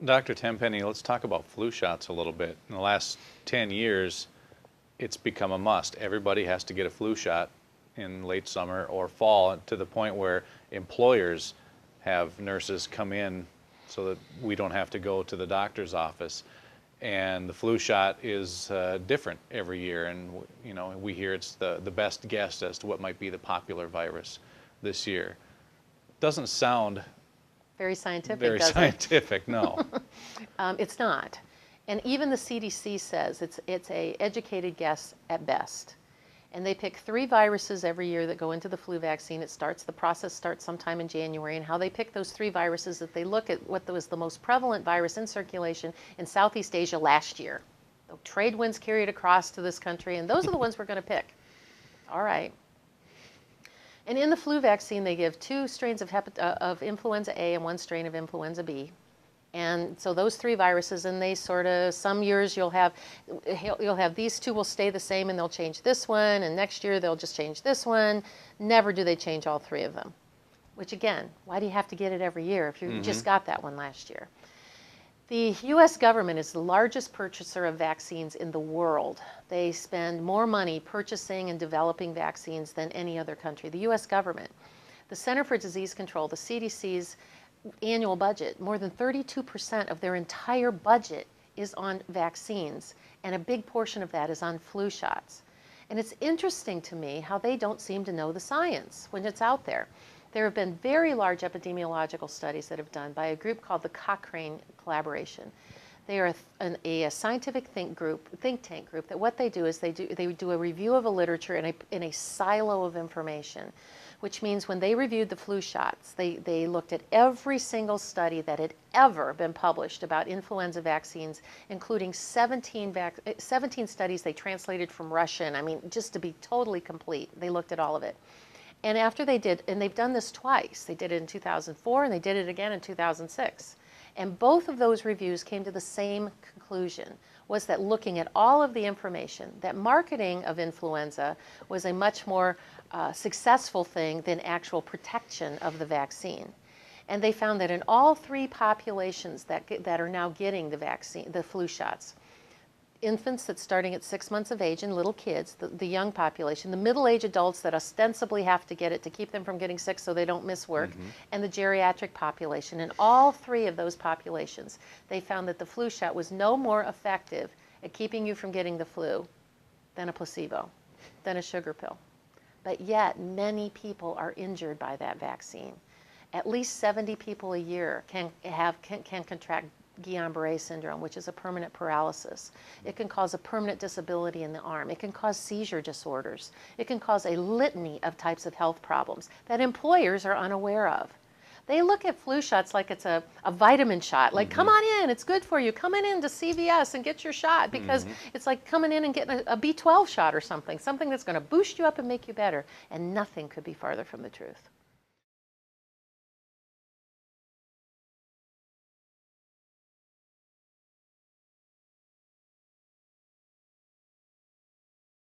Dr. Tenpenny, let's talk about flu shots a little bit. In the last 10 years, it's become a must. Everybody has to get a flu shot in late summer or fall, to the point where employers have nurses come in so that we don't have to go to the doctor's office. And the flu shot is different every year, and we hear it's the best guess as to what might be the popular virus this year. Doesn't sound very scientific, very does scientific, it? no. It's not. And even the CDC says it's a educated guess at best. And they pick 3 viruses every year that go into the flu vaccine. The process starts sometime in January, and how they pick those 3 viruses, that they look at what was the most prevalent virus in circulation in Southeast Asia last year. The trade winds carried across to this country, and those are the ones we're going to pick. All right. And in the flu vaccine, they give 2 strains of influenza A and 1 strain of influenza B. And so those 3 viruses, and they sort of, some years you'll have these 2 will stay the same and they'll change this one, and next year they'll just change this one. Never do they change all 3 of them. Which again, why do you have to get it every year if you just got that one last year? The U.S. government is the largest purchaser of vaccines in the world. They spend more money purchasing and developing vaccines than any other country. The U.S. government. The Center for Disease Control, the CDC's annual budget, more than 32% of their entire budget is on vaccines, and a big portion of that is on flu shots. And it's interesting to me how they don't seem to know the science when it's out there. There have been very large epidemiological studies that have done by a group called the Cochrane Collaboration. They are a scientific think tank group that what they do is they do a review of a literature in a silo of information, which means when they reviewed the flu shots, they looked at every single study that had ever been published about influenza vaccines, including 17 studies they translated from Russian. I mean, just to be totally complete, they looked at all of it. And after they did, and they've done this twice, they did it in 2004 and they did it again in 2006. And both of those reviews came to the same conclusion, was that looking at all of the information, that marketing of influenza was a much more successful thing than actual protection of the vaccine. And they found that in all 3 populations that are now getting the flu shots, infants that's starting at 6 months of age and little kids, the young population, the middle-aged adults that ostensibly have to get it to keep them from getting sick so they don't miss work, and the geriatric population. In all 3 of those populations, they found that the flu shot was no more effective at keeping you from getting the flu than a placebo, than a sugar pill. But yet, many people are injured by that vaccine. At least 70 people a year can contract Guillain-Barré syndrome, which is a permanent paralysis. It can cause a permanent disability in the arm. It can cause seizure disorders. It can cause a litany of types of health problems that employers are unaware of. They look at flu shots like it's a vitamin shot. Like, come on in, it's good for you. Come in to CVS and get your shot, because it's like coming in and getting a B12 shot or something that's going to boost you up and make you better. And nothing could be farther from the truth.